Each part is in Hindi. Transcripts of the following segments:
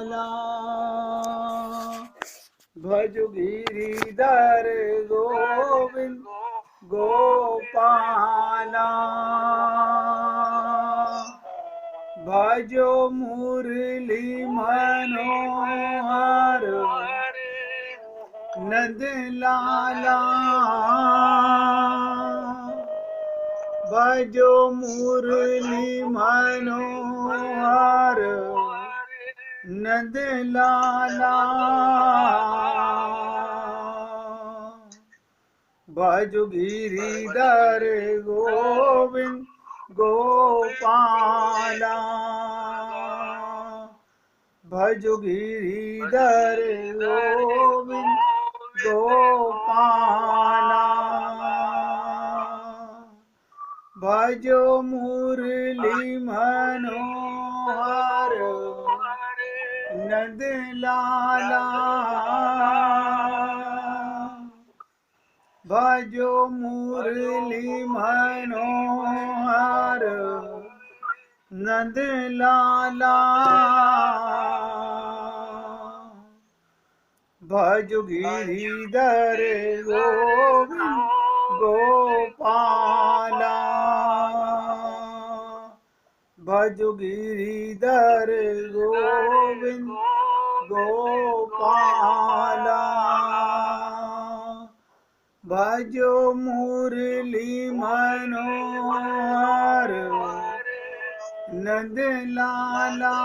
लाला भज गिरिधर गोविंद गोपाला भजो मुरली मनोहर नंद लाला भजो मुरली मनोहर नंद लाला भजो गिरिधर गोविंद गोपाला भजो गिरिधर गोविंद गोपाला भजो मुरली मनोहर नंद लाला भजो मुरली मनोहर नंद लाला भजो गिरिधर गोविंद गोपाला भजो गिरिधर गोविंद गोपाला भजो मुरली मनोहर नंद लाला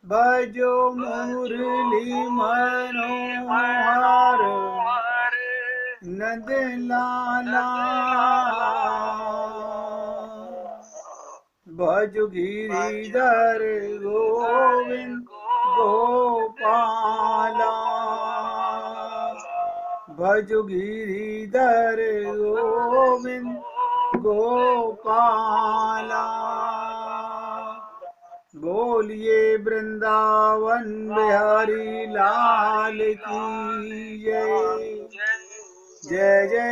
भजो मुरली मनोहर नंद लाला भजो गिरिधर गोविंद गोपाला भजो गिरिधर गोविंद गोपाला बोलिए वृंदावन बिहारी लाल की जय जय जय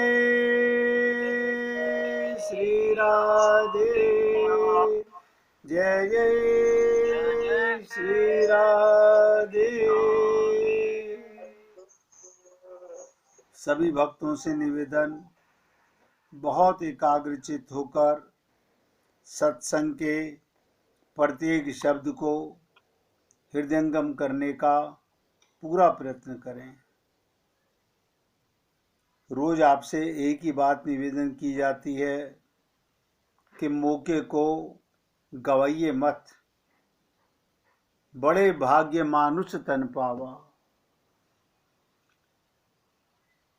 श्री राधे जय जय श्री राधे। सभी भक्तों से निवेदन, बहुत एकाग्रचित होकर सत्संग के प्रत्येक शब्द को हृदयंगम करने का पूरा प्रयत्न करें। रोज आपसे एक ही बात निवेदन की जाती है कि मौके को गवाइए मत, बड़े भाग्य मानुष तन पावा।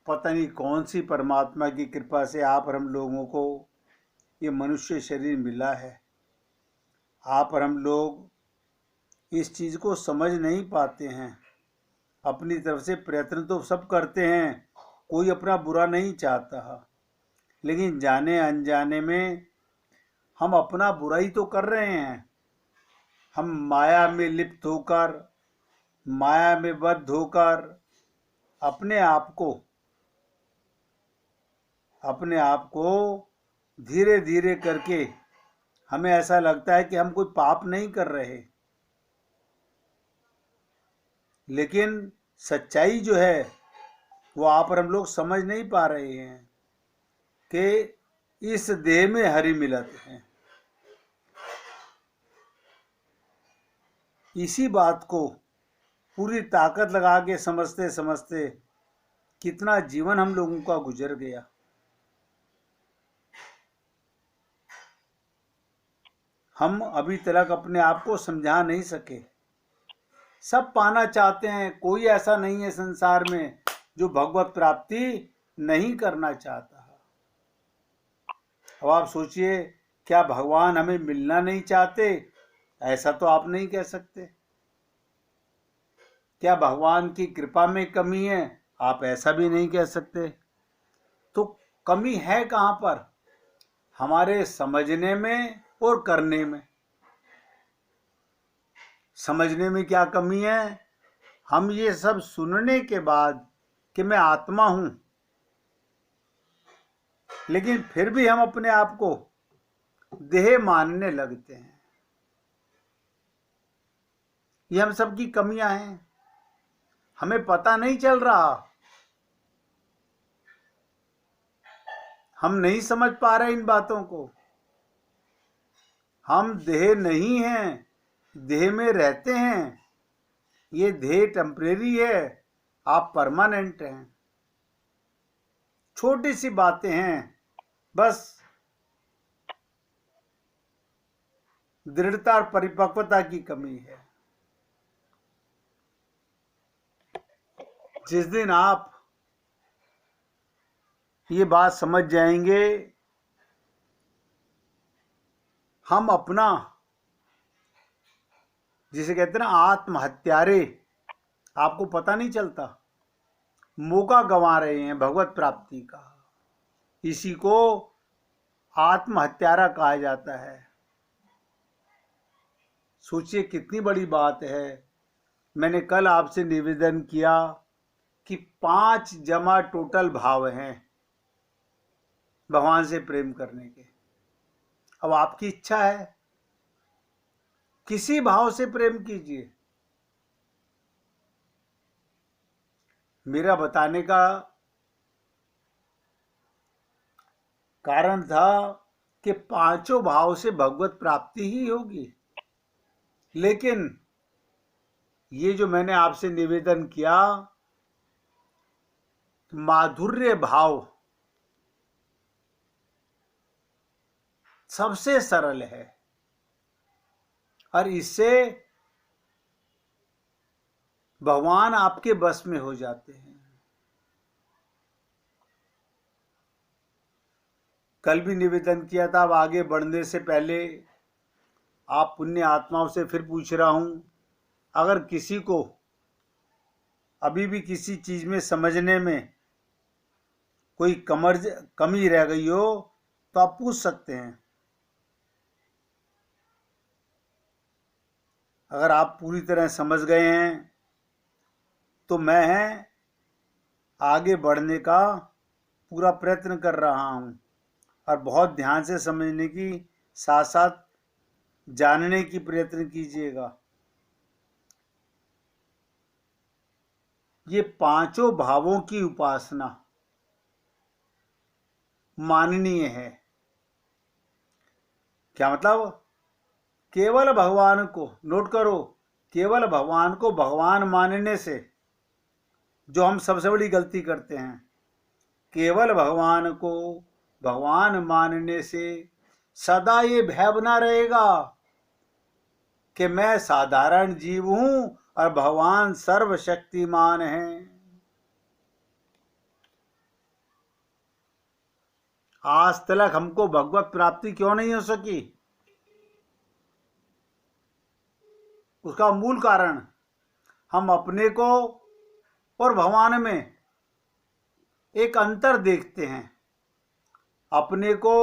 पता नहीं कौन सी परमात्मा की कृपा से आप और हम लोगों को ये मनुष्य शरीर मिला है। आप और हम लोग इस चीज़ को समझ नहीं पाते हैं। अपनी तरफ से प्रयत्न तो सब करते हैं, कोई अपना बुरा नहीं चाहता, लेकिन जाने अनजाने में हम अपना बुराई तो कर रहे हैं। हम माया में लिप्त होकर, माया में बद्ध होकर अपने आप को धीरे धीरे करके हमें ऐसा लगता है कि हम कोई पाप नहीं कर रहे, लेकिन सच्चाई जो है वो आप और हम लोग समझ नहीं पा रहे हैं कि इस देह में हरि मिलत है। इसी बात को पूरी ताकत लगा के समझते समझते कितना जीवन हम लोगों का गुजर गया। हम अभी तक अपने आप को समझा नहीं सके। सब पाना चाहते हैं, कोई ऐसा नहीं है संसार में जो भगवत प्राप्ति नहीं करना चाहता। अब आप सोचिए, क्या भगवान हमें मिलना नहीं चाहते? ऐसा तो आप नहीं कह सकते। क्या भगवान की कृपा में कमी है? आप ऐसा भी नहीं कह सकते। तो कमी है कहाँ पर? हमारे समझने में और करने में। समझने में क्या कमी है? हम ये सब सुनने के बाद कि मैं आत्मा हूं, लेकिन फिर भी हम अपने आप को देह मानने लगते हैं। ये हम सबकी कमियां हैं, हमें पता नहीं चल रहा, हम नहीं समझ पा रहे इन बातों को। हम देह नहीं हैं, देह में रहते हैं। ये देह टेम्परेरी है, आप परमानेंट हैं। छोटी सी बातें हैं, बस दृढ़ता और परिपक्वता की कमी है। जिस दिन आप ये बात समझ जाएंगे, हम अपना, जिसे कहते हैं ना आत्महत्यारे, आपको पता नहीं चलता, मौका गंवा रहे हैं भगवत प्राप्ति का। इसी को आत्महत्यारा कहा जाता है। सोचिए कितनी बड़ी बात है। मैंने कल आपसे निवेदन किया कि 5 जमा टोटल भाव हैं भगवान से प्रेम करने के। अब आपकी इच्छा है, किसी भाव से प्रेम कीजिए। मेरा बताने का कारण था कि 5 भाव से भगवत प्राप्ति ही होगी। लेकिन ये जो मैंने आपसे निवेदन किया, माधुर्य भाव सबसे सरल है और इससे भगवान आपके बस में हो जाते हैं। कल भी निवेदन किया था। अब आगे बढ़ने से पहले आप पुण्य आत्माओं से फिर पूछ रहा हूं, अगर किसी को अभी भी किसी चीज में समझने में कोई कमी रह गई हो तो आप पूछ सकते हैं। अगर आप पूरी तरह समझ गए हैं तो मैं आगे बढ़ने का पूरा प्रयत्न कर रहा हूं और बहुत ध्यान से समझने की साथ साथ जानने की प्रयत्न कीजिएगा। ये 5 भावों की उपासना माननीय है। क्या मतलब? केवल भगवान को, नोट करो, केवल भगवान को भगवान मानने से, जो हम सबसे बड़ी गलती करते हैं, केवल भगवान को भगवान मानने से सदा ये भय बना रहेगा कि मैं साधारण जीव हूं और भगवान सर्वशक्तिमान हैं। आज तक हमको भगवत प्राप्ति क्यों नहीं हो सकी? उसका मूल कारण, हम अपने को और भगवान में एक अंतर देखते हैं, अपने को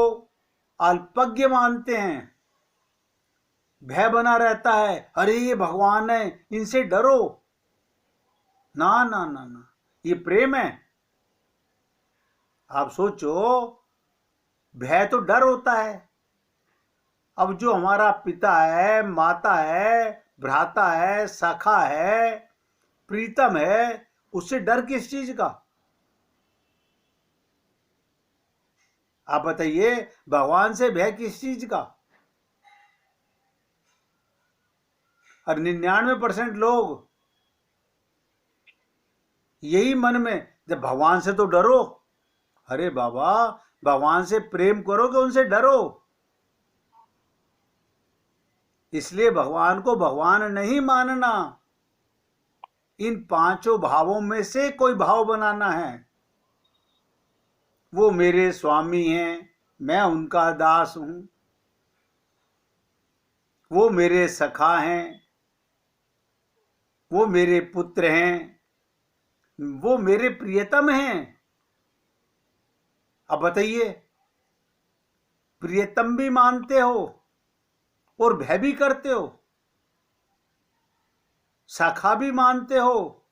अल्पज्ञ मानते हैं, भय बना रहता है, अरे ये भगवान है, इनसे डरो। ना ना ना ना, ये प्रेम है। आप सोचो, भय तो डर होता है। अब जो हमारा पिता है, माता है, भ्राता है, सखा है, प्रीतम है, उससे डर किस चीज का? आप बताइए, भगवान से भय किस चीज का? और 99% लोग यही मन में, जब भगवान से तो डरो। अरे बाबा, भगवान से प्रेम करो कि उनसे डरो? इसलिए भगवान को भगवान नहीं मानना, इन 5 भावों में से कोई भाव बनाना है। वो मेरे स्वामी हैं, मैं उनका दास हूं। वो मेरे सखा हैं, वो मेरे पुत्र हैं, वो मेरे प्रियतम हैं। अब बताइए, प्रियतम भी मानते हो और भय भी करते हो, सखा भी मानते हो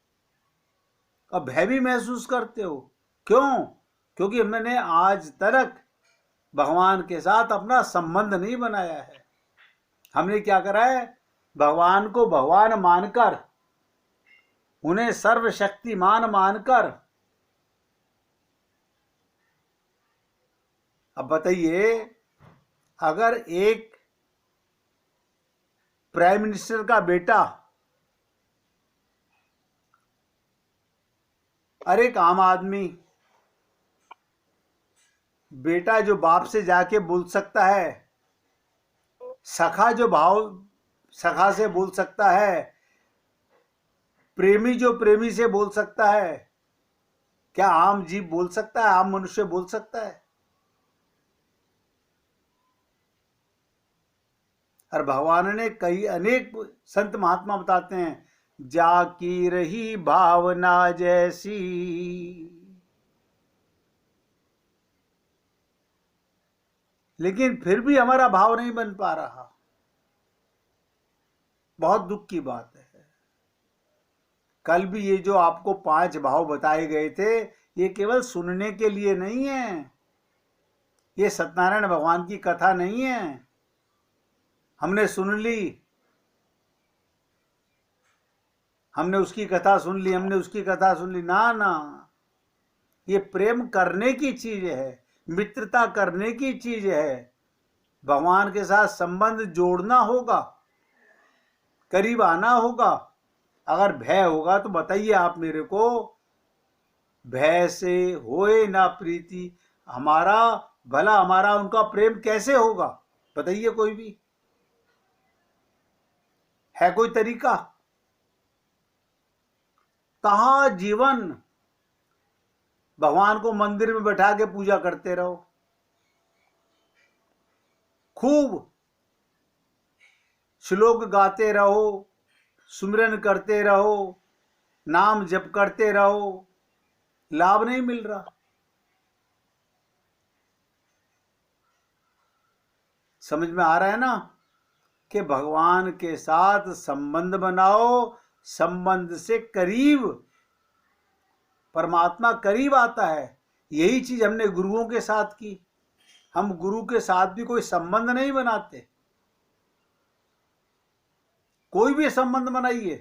और भय भी महसूस करते हो। क्यों? क्योंकि मैंने आज तक भगवान के साथ अपना संबंध नहीं बनाया है। हमने क्या करा है? भगवान को भगवान मानकर, उन्हें सर्वशक्तिमान मानकर, अब बताइए, अगर एक प्राइम मिनिस्टर का बेटा और एक आम आदमी, बेटा जो बाप से जाके बोल सकता है, सखा जो सखा से बोल सकता है, प्रेमी जो प्रेमी से बोल सकता है, क्या आम जीव बोल सकता है? आम मनुष्य बोल सकता है? और भगवान ने कई अनेक संत महात्मा बताते हैं, जाकी रही भावना जैसी, लेकिन फिर भी हमारा भाव नहीं बन पा रहा। बहुत दुख की बात है। कल भी ये जो आपको 5 भाव बताए गए थे, ये केवल सुनने के लिए नहीं है, ये सत्यनारायण भगवान की कथा नहीं है। हमने सुन ली, हमने उसकी कथा सुन ली, हमने उसकी कथा सुन ली, ना ना, ये प्रेम करने की चीज है, मित्रता करने की चीज है। भगवान के साथ संबंध जोड़ना होगा, करीब आना होगा। अगर भय होगा तो बताइए आप मेरे को, भय से होए ना प्रीति, हमारा भला हमारा उनका प्रेम कैसे होगा? बताइए, कोई भी है कोई तरीका? कहां जीवन भगवान को मंदिर में बैठा के पूजा करते रहो, खूब श्लोक गाते रहो, सुमिरन करते रहो, नाम जप करते रहो, लाभ नहीं मिल रहा। समझ में आ रहा है ना कि भगवान के साथ संबंध बनाओ, संबंध से करीब परमात्मा करीब आता है। यही चीज हमने गुरुओं के साथ की। हम गुरु के साथ भी कोई संबंध नहीं बनाते, कोई भी संबंध बनाइए,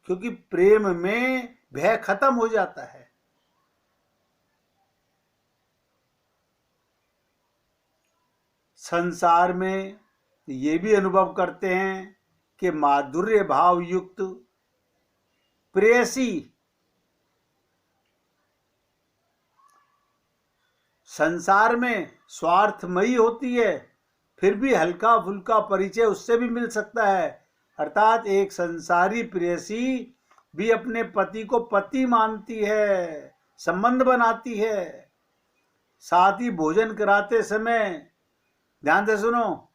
क्योंकि प्रेम में भय खत्म हो जाता है। संसार में ये भी अनुभव करते हैं कि माधुर्य भाव युक्त प्रेयसी संसार में स्वार्थमयी होती है, फिर भी हल्का फुल्का परिचय उससे भी मिल सकता है। अर्थात एक संसारी प्रेयसी भी अपने पति को पति मानती है, संबंध बनाती है। साथ ही भोजन कराते समय ध्यान से सुनो,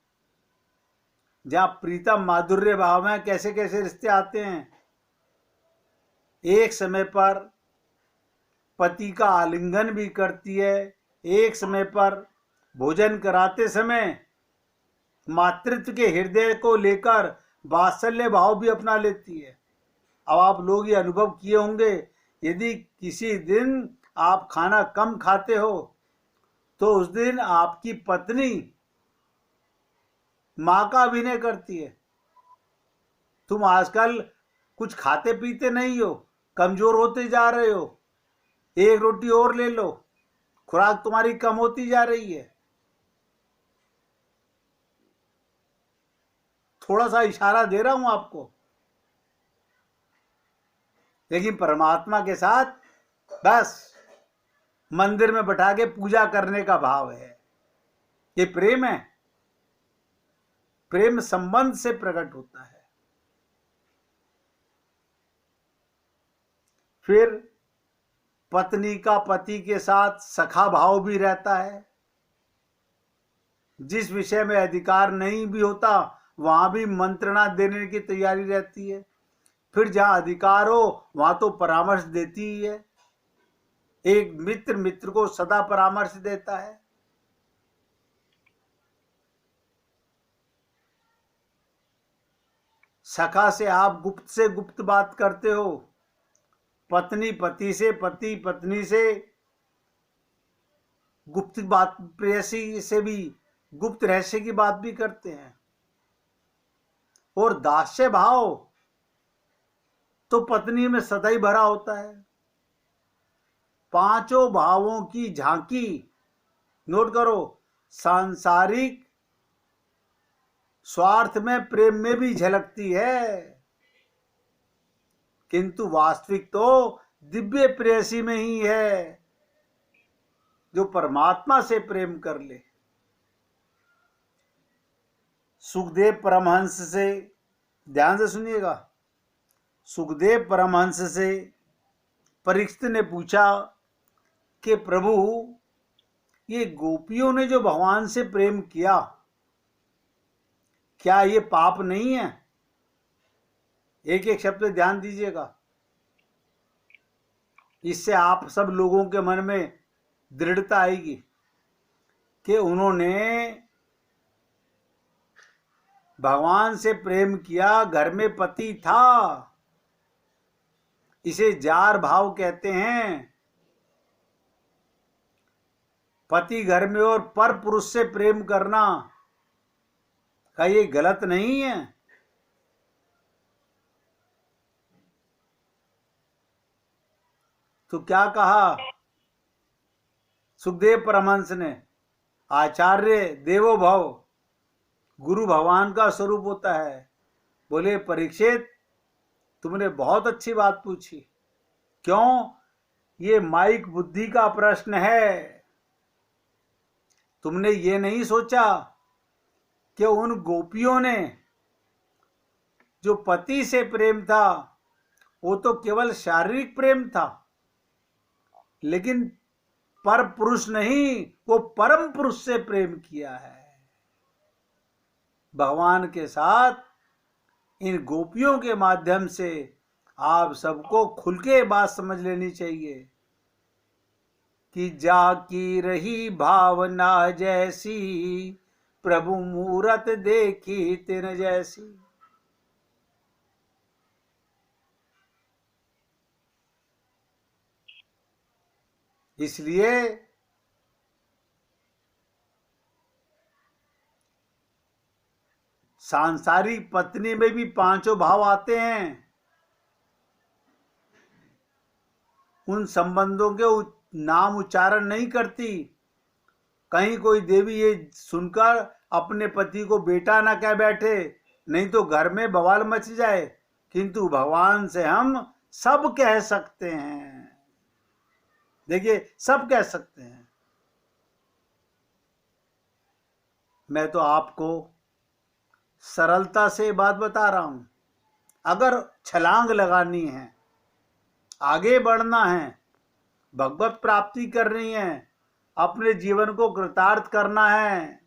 जहां प्रीतम माधुर्य भाव में कैसे कैसे रिश्ते आते हैं। एक समय पर पति का आलिंगन भी करती है, एक समय पर भोजन कराते समय मातृत्व के हृदय को लेकर वात्सल्य भाव भी अपना लेती है। अब आप लोग ये अनुभव किए होंगे, यदि किसी दिन आप खाना कम खाते हो तो उस दिन आपकी पत्नी मां का अभिनय करती है, तुम आजकल कुछ खाते पीते नहीं हो, कमजोर होते जा रहे हो, एक रोटी और ले लो, खुराक तुम्हारी कम होती जा रही है। थोड़ा सा इशारा दे रहा हूं आपको। लेकिन परमात्मा के साथ बस मंदिर में बैठा के पूजा करने का भाव है, ये प्रेम है। प्रेम संबंध से प्रकट होता है। फिर पत्नी का पति के साथ सखा भाव भी रहता है। जिस विषय में अधिकार नहीं भी होता वहां भी मंत्रणा देने की तैयारी रहती है। फिर जहां अधिकार हो वहां तो परामर्श देती ही है। एक मित्र मित्र को सदा परामर्श देता है। सखा से आप गुप्त से गुप्त बात करते हो, पत्नी पति से, पति पत्नी से गुप्त बात, प्रेयसी से भी गुप्त रहस्य की बात भी करते हैं। और दास्य भाव तो पत्नी में सदा ही भरा होता है। पांचों भावों की झांकी, नोट करो, सांसारिक स्वार्थ में प्रेम में भी झलकती है, किंतु वास्तविक तो दिव्य प्रेयसी में ही है, जो परमात्मा से प्रेम कर ले। सुखदेव परमहंस से, ध्यान से सुनिएगा, सुखदेव परमहंस से परीक्षित ने पूछा कि प्रभु, ये गोपियों ने जो भगवान से प्रेम किया, क्या ये पाप नहीं है? एक एक शब्द पे ध्यान दीजिएगा, इससे आप सब लोगों के मन में दृढ़ता आएगी कि उन्होंने भगवान से प्रेम किया, घर में पति था, इसे जार भाव कहते हैं। पति घर में और पर पुरुष से प्रेम करना, क्या ये गलत नहीं है? तो क्या कहा सुखदेव परमहंस ने? आचार्य देवो भव, गुरु भगवान का स्वरूप होता है। बोले परीक्षित, तुमने बहुत अच्छी बात पूछी। क्यों? ये माइक बुद्धि का प्रश्न है। तुमने ये नहीं सोचा कि उन गोपियों ने जो पति से प्रेम था, वो तो केवल शारीरिक प्रेम था, लेकिन पर पुरुष नहीं, वो परम पुरुष से प्रेम किया है। भगवान के साथ इन गोपियों के माध्यम से आप सबको खुल के बात समझ लेनी चाहिए कि जाकी रही भावना जैसी, प्रभु मूरत देखी तिन जैसी। इसलिए सांसारिक पत्नी में भी पांचों भाव आते हैं। उन संबंधों के नाम उच्चारण नहीं करती। कहीं कोई देवी ये सुनकर अपने पति को बेटा ना कह बैठे, नहीं तो घर में बवाल मच जाए, किंतु भगवान से हम सब कह सकते हैं। देखिए, सब कह सकते हैं। मैं तो आपको सरलता से बात बता रहा हूं। अगर छलांग लगानी है, आगे बढ़ना है, भगवत प्राप्ति करनी है, अपने जीवन को कृतार्थ करना है,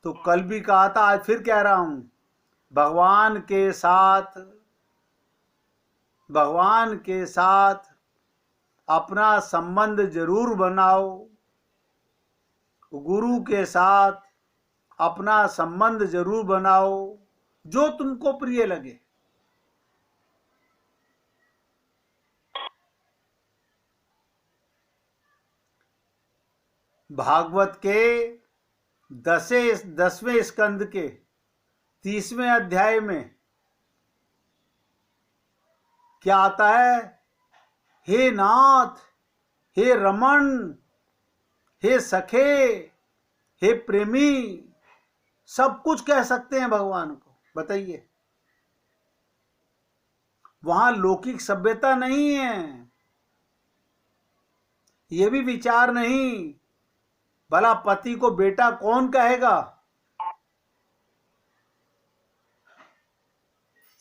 तो कल भी कहा था, आज फिर कह रहा हूं, भगवान के साथ अपना संबंध जरूर बनाओ। गुरु के साथ अपना संबंध जरूर बनाओ, जो तुमको प्रिय लगे। भागवत के 10वें स्कंद के 30वें अध्याय में क्या आता है? हे नाथ, हे रमन, हे सखे, हे प्रेमी, सब कुछ कह सकते हैं भगवान को। बताइए, वहां लौकिक सभ्यता नहीं है, ये भी विचार नहीं, भला पति को बेटा कौन कहेगा?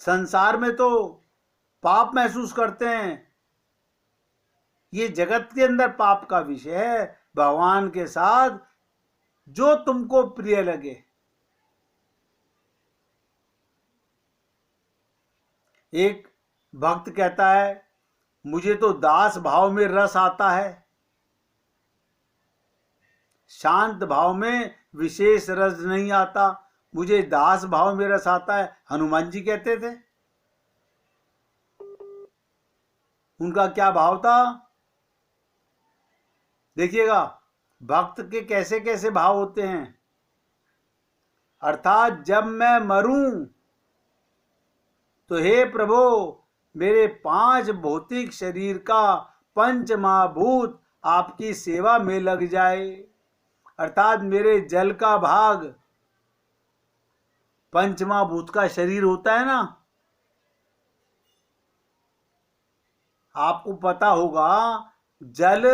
संसार में तो पाप महसूस करते हैं, ये जगत के अंदर पाप का विषय है। भगवान के साथ जो तुमको प्रिय लगे। एक भक्त कहता है, मुझे तो दास भाव में रस आता है, शांत भाव में विशेष रस नहीं आता, मुझे दास भाव में रस आता है। हनुमान जी कहते थे। उनका क्या भाव था? देखिएगा, भक्त के कैसे कैसे भाव होते हैं। अर्थात जब मैं मरूं तो हे प्रभु मेरे 5 भौतिक शरीर का 5 महाभूत आपकी सेवा में लग जाए। अर्थात मेरे जल का भाग 5 महाभूत का शरीर होता है ना, आपको पता होगा जल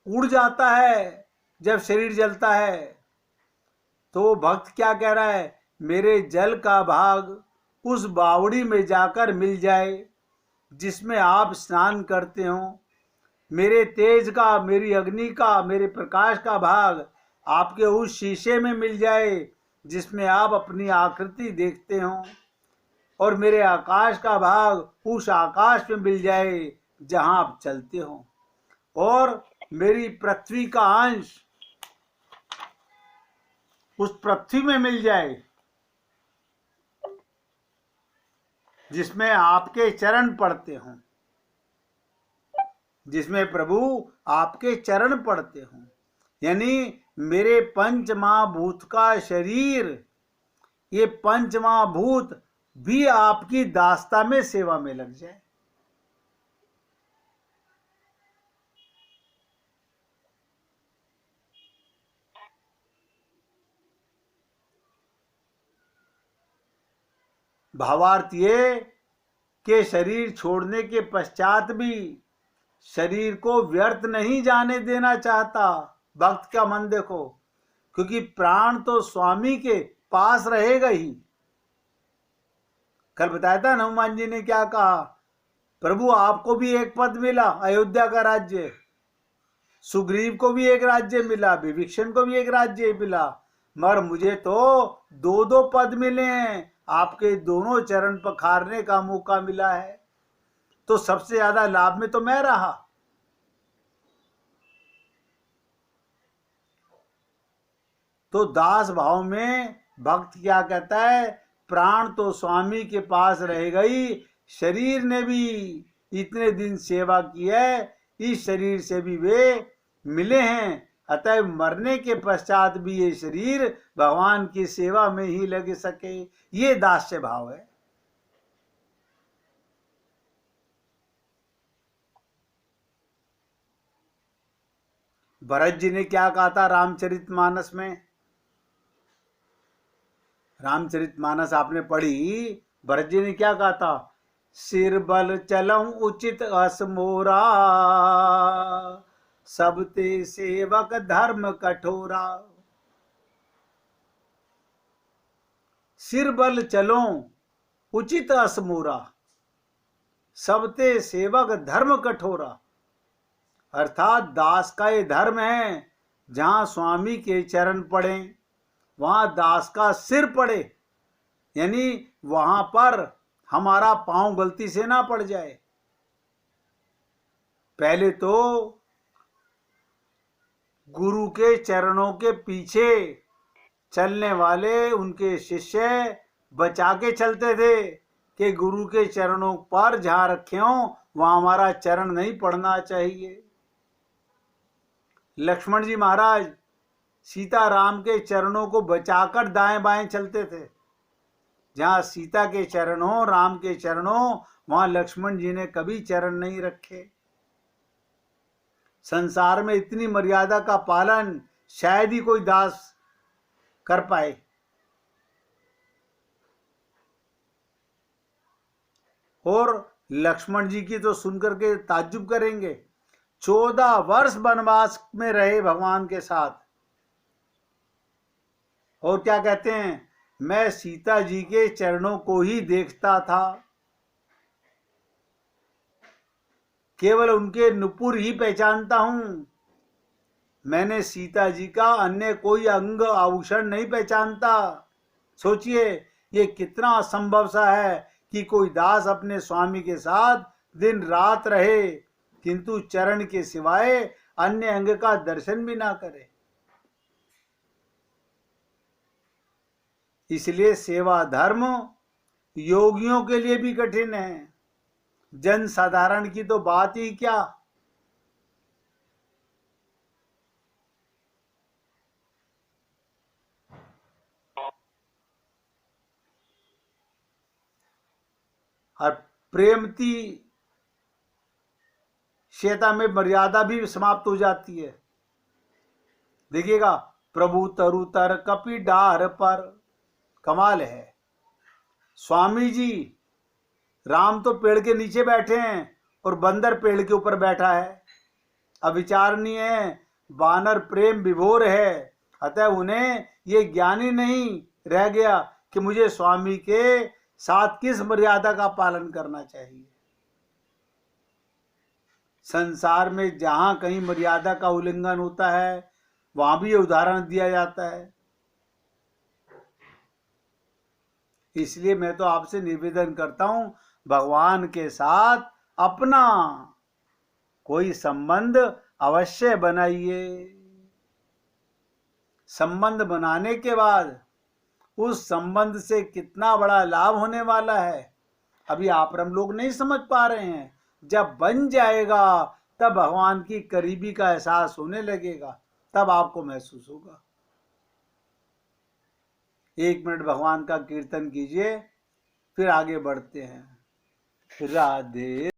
उड़ जाता है जब शरीर जलता है। तो भक्त क्या कह रहा है, मेरे जल का भाग उस बावड़ी में जाकर मिल जाए जिसमें आप स्नान करते हो। मेरे तेज का, मेरी अग्नि का, मेरे प्रकाश का भाग आपके उस शीशे में मिल जाए जिसमें आप अपनी आकृति देखते हो। और मेरे आकाश का भाग उस आकाश में मिल जाए जहां आप चलते हो। और मेरी पृथ्वी का अंश उस पृथ्वी में मिल जाए जिसमें आपके चरण पड़ते हों, जिसमें प्रभु आपके चरण पड़ते हों। यानी मेरे 5 महाभूत का शरीर, ये 5 महाभूत भी आपकी दास्ता में सेवा में लग जाए। भावार्थ ये कि शरीर छोड़ने के पश्चात भी शरीर को व्यर्थ नहीं जाने देना चाहता भक्त का मन देखो, क्योंकि प्राण तो स्वामी के पास रहेगा ही। कल बताया था हनुमान जी ने क्या कहा, प्रभु आपको भी एक पद मिला अयोध्या का राज्य, सुग्रीव को भी एक राज्य मिला, विभीषण को भी एक राज्य मिला, मगर मुझे तो 2-2 पद मिले हैं, आपके दोनों चरण पखारने का मौका मिला है। तो सबसे ज्यादा लाभ में तो मैं रहा। तो दास भाव में भक्त क्या कहता है, प्राण तो स्वामी के पास रहेगा ही, शरीर ने भी इतने दिन सेवा की है, इस शरीर से भी वे मिले हैं, अतः मरने के पश्चात भी ये शरीर भगवान की सेवा में ही लग सके। ये दास्य भाव है। भरत जी ने क्या कहा था रामचरितमानस में, रामचरितमानस आपने पढ़ी, भरत जी ने क्या कहा था, सिर बल चलऊं उचित अस मोरा, सब ते सेवक धर्म कठोरा। सिर बल चलो उचित अस मोरा, सब ते सेवक धर्म कठोरा। अर्थात दास का ये धर्म है, जहां स्वामी के चरण पड़े वहां दास का सिर पड़े, यानी वहां पर हमारा पांव गलती से ना पड़ जाए। पहले तो गुरु के चरणों के पीछे चलने वाले उनके शिष्य बचा के चलते थे कि गुरु के चरणों पर जहां रखे हो वहां हमारा चरण नहीं पड़ना चाहिए। लक्ष्मण जी महाराज सीता राम के चरणों को बचाकर दाएं बाएं चलते थे। जहां सीता के चरण हो, राम के चरण हो, वहां लक्ष्मण जी ने कभी चरण नहीं रखे। संसार में इतनी मर्यादा का पालन शायद ही कोई दास कर पाए। और लक्ष्मण जी की तो सुनकर के ताज्जुब करेंगे, 14 वर्ष वनवास में रहे भगवान के साथ, और क्या कहते हैं, मैं सीता जी के चरणों को ही देखता था, केवल उनके नुपुर ही पहचानता हूं, मैंने सीता जी का अन्य कोई अंग आभूषण नहीं पहचानता। सोचिए ये कितना असंभव सा है कि कोई दास अपने स्वामी के साथ दिन रात रहे किंतु चरण के सिवाय अन्य अंग का दर्शन भी ना करे। इसलिए सेवा धर्म योगियों के लिए भी कठिन है, जन साधारण की तो बात ही क्या। और प्रेमती श्वेता में मर्यादा भी समाप्त हो जाती है। देखिएगा, प्रभु तरु तर कपि डार पर, कमाल है। स्वामी जी, राम तो पेड़ के नीचे बैठे हैं और बंदर पेड़ के ऊपर बैठा है। अविचारणीय है, वानर प्रेम विभोर है, अतः उन्हें ये ज्ञान ही नहीं रह गया कि मुझे स्वामी के साथ किस मर्यादा का पालन करना चाहिए। संसार में जहां कहीं मर्यादा का उल्लंघन होता है वहां भी उदाहरण दिया जाता है। इसलिए मैं तो आपसे निवेदन करता हूं, भगवान के साथ अपना कोई संबंध अवश्य बनाइए। संबंध बनाने के बाद उस संबंध से कितना बड़ा लाभ होने वाला है अभी आप हम लोग नहीं समझ पा रहे हैं। जब बन जाएगा तब भगवान की करीबी का एहसास होने लगेगा, तब आपको महसूस होगा। 1 मिनट भगवान का कीर्तन कीजिए, फिर आगे बढ़ते हैं। राधे